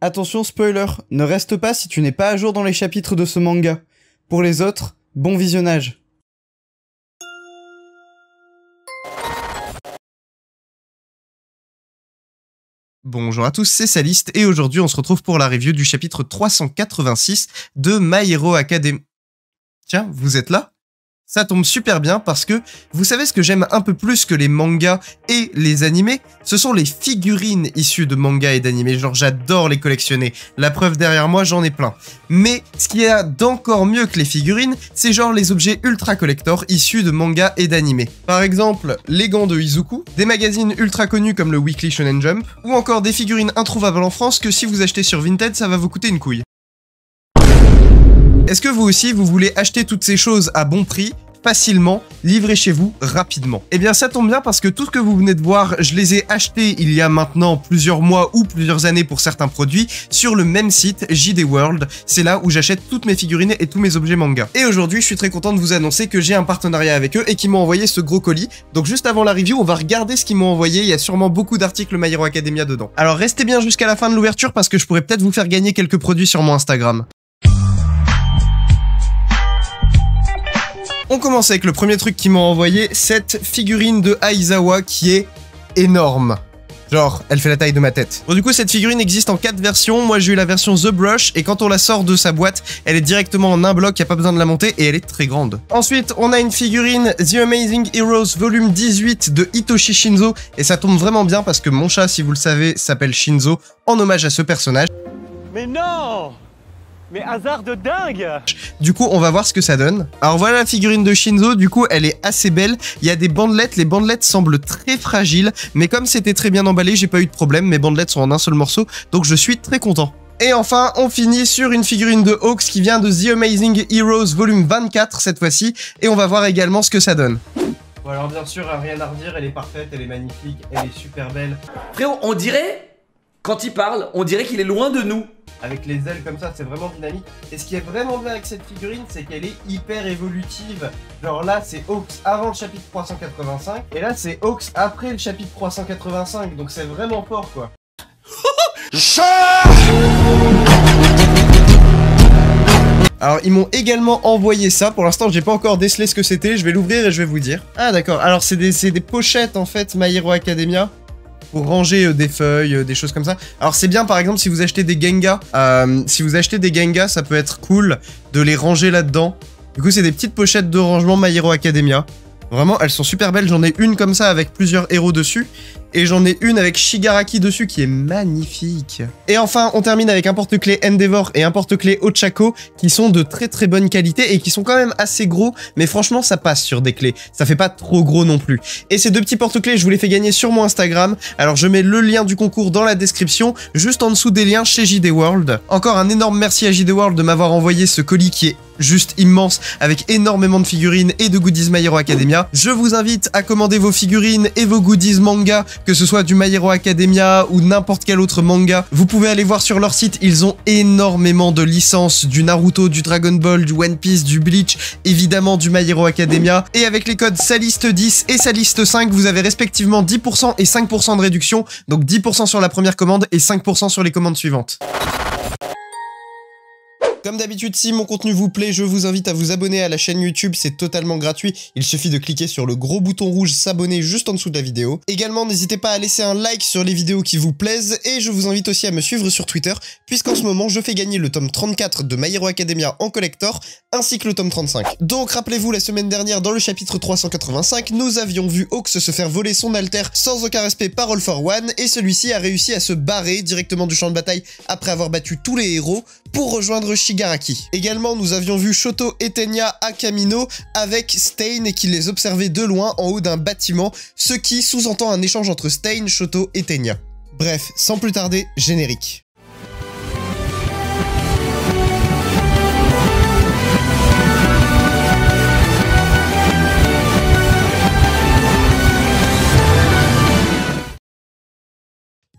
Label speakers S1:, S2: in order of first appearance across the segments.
S1: Attention spoiler, ne reste pas si tu n'es pas à jour dans les chapitres de ce manga. Pour les autres, bon visionnage.
S2: Bonjour à tous, c'est Saliste et aujourd'hui on se retrouve pour la review du chapitre 386 de My Hero Academia. Tiens, vous êtes là? Ça tombe super bien parce que vous savez ce que j'aime un peu plus que les mangas et les animés? Ce sont les figurines issues de mangas et d'animés, genre j'adore les collectionner. La preuve derrière moi, j'en ai plein. Mais ce qui est d'encore mieux que les figurines, c'est genre les objets ultra collector issus de mangas et d'animés. Par exemple, les gants de Izuku, des magazines ultra connus comme le Weekly Shonen Jump, ou encore des figurines introuvables en France que si vous achetez sur Vinted, ça va vous coûter une couille. Est-ce que vous aussi, vous voulez acheter toutes ces choses à bon prix, facilement, livrées chez vous, rapidement? Eh bien, ça tombe bien parce que tout ce que vous venez de voir, je les ai achetés il y a maintenant plusieurs mois ou plusieurs années pour certains produits sur le même site, JD World. C'est là où j'achète toutes mes figurines et tous mes objets manga. Et aujourd'hui, je suis très content de vous annoncer que j'ai un partenariat avec eux et qu'ils m'ont envoyé ce gros colis. Donc juste avant la review, on va regarder ce qu'ils m'ont envoyé. Il y a sûrement beaucoup d'articles My Hero Academia dedans. Alors restez bien jusqu'à la fin de l'ouverture parce que je pourrais peut-être vous faire gagner quelques produits sur mon Instagram. On commence avec le premier truc qu'ils m'ont envoyé, cette figurine de Aizawa qui est énorme. Genre, elle fait la taille de ma tête. Bon, du coup, cette figurine existe en 4 versions. Moi, j'ai eu la version The Brush, et quand on la sort de sa boîte, elle est directement en un bloc, y a pas besoin de la monter, et elle est très grande. Ensuite, on a une figurine The Amazing Heroes volume 18 de Hitoshi Shinzo, et ça tombe vraiment bien parce que mon chat, si vous le savez, s'appelle Shinzo, en hommage à ce personnage.
S3: Mais non! Mais hasard de dingue!
S2: Du coup, on va voir ce que ça donne. Alors voilà la figurine de Shinzo, du coup, elle est assez belle. Il y a des bandelettes, les bandelettes semblent très fragiles, mais comme c'était très bien emballé, j'ai pas eu de problème. Mes bandelettes sont en un seul morceau, donc je suis très content. Et enfin, on finit sur une figurine de Hawks qui vient de The Amazing Heroes volume 24 cette fois-ci, et on va voir également ce que ça donne. Bon alors bien sûr, rien à redire, elle est parfaite, elle est magnifique, elle est super belle.
S4: Frérot, on dirait, quand il parle, on dirait qu'il est loin de nous.
S2: Avec les ailes comme ça, c'est vraiment dynamique. Et ce qui est vraiment bien avec cette figurine, c'est qu'elle est hyper évolutive. Genre là, c'est Hawks avant le chapitre 385, et là, c'est Hawks après le chapitre 385, donc c'est vraiment fort, quoi. Alors, ils m'ont également envoyé ça. Pour l'instant, j'ai pas encore décelé ce que c'était. Je vais l'ouvrir et je vais vous dire. Ah, d'accord. Alors, c'est des pochettes, en fait, My Hero Academia. Pour ranger des feuilles, des choses comme ça. Alors c'est bien par exemple si vous achetez des Gengas, ça peut être cool de les ranger là-dedans. Du coup c'est des petites pochettes de rangement My Hero Academia. Vraiment elles sont super belles, j'en ai une comme ça avec plusieurs héros dessus. Et j'en ai une avec Shigaraki dessus qui est magnifique. Et enfin, on termine avec un porte-clés Endeavor et un porte-clés Ochako qui sont de très très bonne qualité et qui sont quand même assez gros, mais franchement ça passe sur des clés. Ça fait pas trop gros non plus. Et ces deux petits porte-clés, je vous les fais gagner sur mon Instagram. Alors je mets le lien du concours dans la description, juste en dessous des liens chez JD World. Encore un énorme merci à JD World de m'avoir envoyé ce colis qui est juste immense, avec énormément de figurines et de goodies My Hero Academia. Je vous invite à commander vos figurines et vos goodies manga, que ce soit du My Hero Academia ou n'importe quel autre manga. Vous pouvez aller voir sur leur site, ils ont énormément de licences, du Naruto, du Dragon Ball, du One Piece, du Bleach, évidemment du My Hero Academia. Et avec les codes Saliste10 et Saliste5, vous avez respectivement 10% et 5% de réduction, donc 10% sur la première commande et 5% sur les commandes suivantes. Comme d'habitude, si mon contenu vous plaît, je vous invite à vous abonner à la chaîne YouTube, c'est totalement gratuit. Il suffit de cliquer sur le gros bouton rouge s'abonner juste en dessous de la vidéo. Également, n'hésitez pas à laisser un like sur les vidéos qui vous plaisent et je vous invite aussi à me suivre sur Twitter puisqu'en ce moment, je fais gagner le tome 34 de My Hero Academia en collector ainsi que le tome 35. Donc, rappelez-vous, la semaine dernière, dans le chapitre 385, nous avions vu Hawks se faire voler son alter sans aucun respect par All for One et celui-ci a réussi à se barrer directement du champ de bataille après avoir battu tous les héros pour rejoindre Shigaraki. Également, nous avions vu Shoto et Tenya à Kamino avec Stain qui les observait de loin en haut d'un bâtiment, ce qui sous-entend un échange entre Stain, Shoto et Tenya. Bref, sans plus tarder, générique.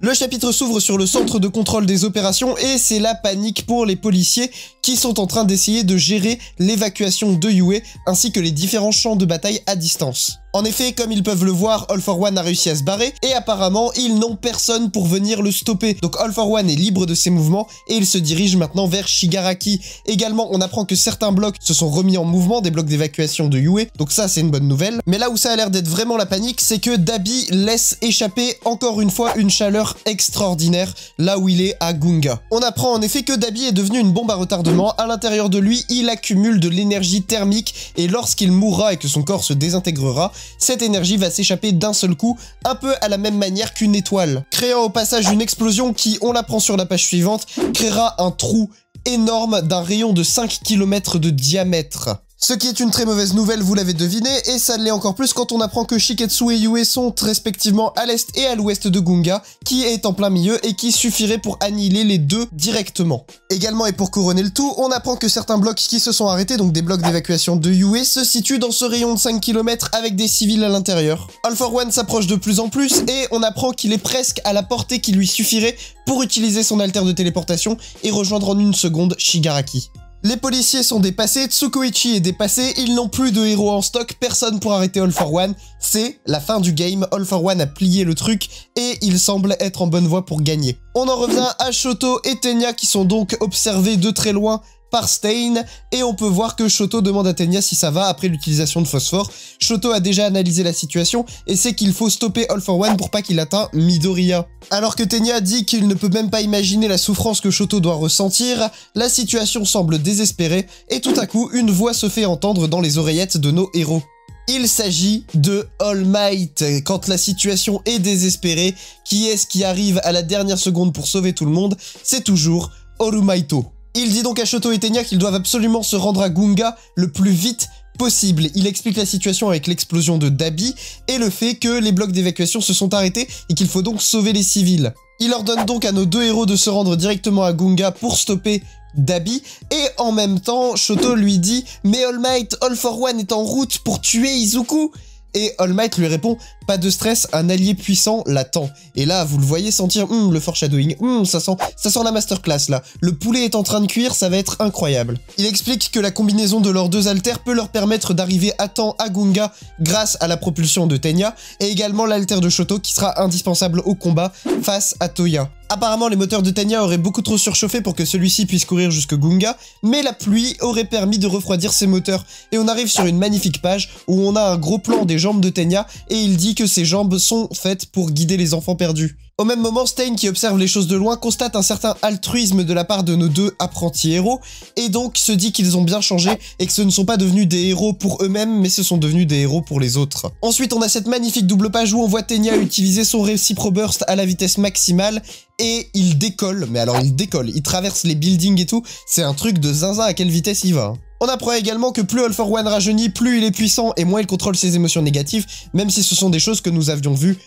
S2: Le chapitre s'ouvre sur le centre de contrôle des opérations et c'est la panique pour les policiers qui sont en train d'essayer de gérer l'évacuation de Yue ainsi que les différents champs de bataille à distance. En effet, comme ils peuvent le voir, All for One a réussi à se barrer, et apparemment, ils n'ont personne pour venir le stopper. Donc All for One est libre de ses mouvements, et il se dirige maintenant vers Shigaraki. Également, on apprend que certains blocs se sont remis en mouvement, des blocs d'évacuation de Yue, donc ça c'est une bonne nouvelle. Mais là où ça a l'air d'être vraiment la panique, c'est que Dabi laisse échapper encore une fois une chaleur extraordinaire, là où il est à Gunga. On apprend en effet que Dabi est devenu une bombe à retardement, à l'intérieur de lui, il accumule de l'énergie thermique, et lorsqu'il mourra et que son corps se désintégrera, cette énergie va s'échapper d'un seul coup, un peu à la même manière qu'une étoile, créant au passage une explosion qui, on l'apprend sur la page suivante, créera un trou énorme d'un rayon de 5 km de diamètre. Ce qui est une très mauvaise nouvelle, vous l'avez deviné, et ça l'est encore plus quand on apprend que Shiketsu et Yue sont respectivement à l'est et à l'ouest de Gunga, qui est en plein milieu et qui suffirait pour annihiler les deux directement. Également, et pour couronner le tout, on apprend que certains blocs qui se sont arrêtés, donc des blocs d'évacuation de Yue, se situent dans ce rayon de 5 km avec des civils à l'intérieur. All for One s'approche de plus en plus, et on apprend qu'il est presque à la portée qui lui suffirait pour utiliser son alter de téléportation et rejoindre en une seconde Shigaraki. Les policiers sont dépassés, Tsukuichi est dépassé, ils n'ont plus de héros en stock, personne pour arrêter All for One. C'est la fin du game, All for One a plié le truc et il semble être en bonne voie pour gagner. On en revient à Shoto et Tenya qui sont donc observés de très loin par Stain, et on peut voir que Shoto demande à Tenya si ça va après l'utilisation de phosphore. Shoto a déjà analysé la situation et sait qu'il faut stopper All for One pour pas qu'il atteigne Midoriya. Alors que Tenya dit qu'il ne peut même pas imaginer la souffrance que Shoto doit ressentir, la situation semble désespérée et tout à coup une voix se fait entendre dans les oreillettes de nos héros. Il s'agit de All Might. Quand la situation est désespérée, qui est-ce qui arrive à la dernière seconde pour sauver tout le monde? C'est toujours Orumaito. Il dit donc à Shoto et Tenya qu'ils doivent absolument se rendre à Gunga le plus vite possible. Il explique la situation avec l'explosion de Dabi et le fait que les blocs d'évacuation se sont arrêtés et qu'il faut donc sauver les civils. Il ordonne donc à nos deux héros de se rendre directement à Gunga pour stopper Dabi, et en même temps, Shoto lui dit « Mais All Might, All for One est en route pour tuer Izuku !» Et All Might lui répond « Pas de stress, un allié puissant l'attend. » Et là, vous le voyez sentir le foreshadowing, ça sent la masterclass là. Le poulet est en train de cuire, ça va être incroyable. Il explique que la combinaison de leurs deux haltères peut leur permettre d'arriver à temps à Gunga grâce à la propulsion de Tenya, et également l'haltère de Shoto qui sera indispensable au combat face à Toya. Apparemment, les moteurs de Tenya auraient beaucoup trop surchauffé pour que celui-ci puisse courir jusque Gunga, mais la pluie aurait permis de refroidir ses moteurs. Et on arrive sur une magnifique page où on a un gros plan des jambes de Tenya, et il dit que ces jambes sont faites pour guider les enfants perdus. Au même moment, Stain, qui observe les choses de loin, constate un certain altruisme de la part de nos deux apprentis héros, et donc se dit qu'ils ont bien changé, et que ce ne sont pas devenus des héros pour eux-mêmes, mais ce sont devenus des héros pour les autres. Ensuite, on a cette magnifique double page où on voit Tenya utiliser son Reciproburst à la vitesse maximale, et il décolle, mais alors il décolle, il traverse les buildings et tout, c'est un truc de zinzin à quelle vitesse il va. On apprend également que plus All for One rajeunit, plus il est puissant et moins il contrôle ses émotions négatives, même si ce sont des choses que nous avions vues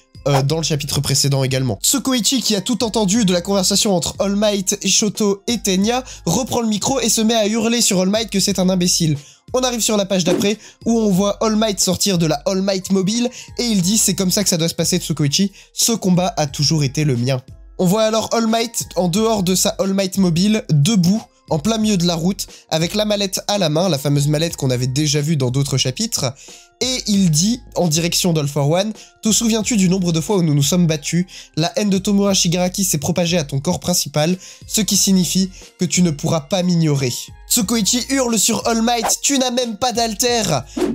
S2: dans le chapitre précédent également. Tsukuichi, qui a tout entendu de la conversation entre All Might, Shoto et Tenya, reprend le micro et se met à hurler sur All Might que c'est un imbécile. On arrive sur la page d'après, où on voit All Might sortir de la All Might mobile, et il dit « C'est comme ça que ça doit se passer, Tsukuichi, ce combat a toujours été le mien ». On voit alors All Might, en dehors de sa All Might mobile, debout, en plein milieu de la route, avec la mallette à la main, la fameuse mallette qu'on avait déjà vue dans d'autres chapitres, et il dit, en direction d'All for One, « Te souviens-tu du nombre de fois où nous nous sommes battus? La haine de Tomoa Shigaraki s'est propagée à ton corps principal, ce qui signifie que tu ne pourras pas m'ignorer. » Tsukuichi hurle sur All Might « Tu n'as même pas d'alter !»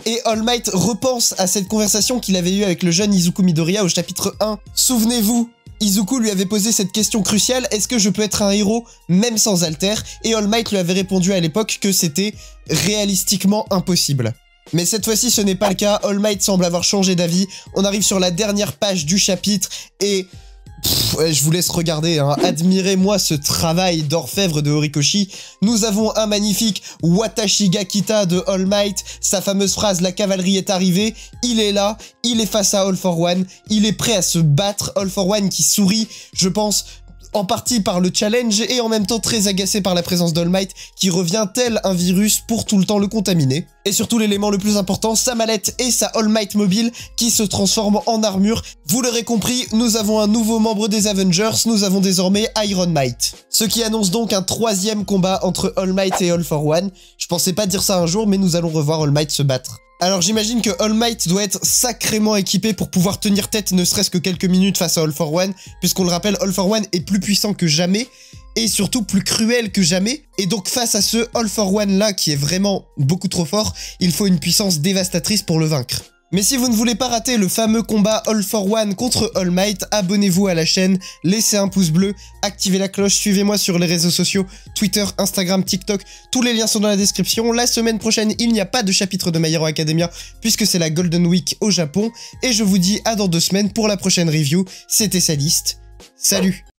S2: Et All Might repense à cette conversation qu'il avait eue avec le jeune Izuku Midoriya au chapitre 1. Souvenez-vous, Izuku lui avait posé cette question cruciale, est-ce que je peux être un héros même sans alter? Et All Might lui avait répondu à l'époque que c'était réalistiquement impossible. Mais cette fois-ci ce n'est pas le cas, All Might semble avoir changé d'avis, on arrive sur la dernière page du chapitre et... je vous laisse regarder, hein. Admirez-moi ce travail d'orfèvre de Horikoshi. Nous avons un magnifique Watashi ga Kita de All Might, sa fameuse phrase « La cavalerie est arrivée », il est là, il est face à All for One, il est prêt à se battre, All for One qui sourit, je pense, en partie par le challenge et en même temps très agacé par la présence d'All Might qui revient tel un virus pour tout le temps le contaminer. Et surtout l'élément le plus important, sa mallette et sa All Might mobile qui se transforment en armure. Vous l'aurez compris, nous avons un nouveau membre des Avengers, nous avons désormais Iron Might. Ce qui annonce donc un troisième combat entre All Might et All for One. Je pensais pas dire ça un jour, mais nous allons revoir All Might se battre. Alors j'imagine que All Might doit être sacrément équipé pour pouvoir tenir tête ne serait-ce que quelques minutes face à All for One, puisqu'on le rappelle, All for One est plus puissant que jamais, et surtout plus cruel que jamais, et donc face à ce All for One là qui est vraiment beaucoup trop fort, il faut une puissance dévastatrice pour le vaincre. Mais si vous ne voulez pas rater le fameux combat All for One contre All Might, abonnez-vous à la chaîne, laissez un pouce bleu, activez la cloche, suivez-moi sur les réseaux sociaux, Twitter, Instagram, TikTok, tous les liens sont dans la description. La semaine prochaine, il n'y a pas de chapitre de My Hero Academia puisque c'est la Golden Week au Japon, et je vous dis à dans 2 semaines pour la prochaine review. C'était Saliste, salut!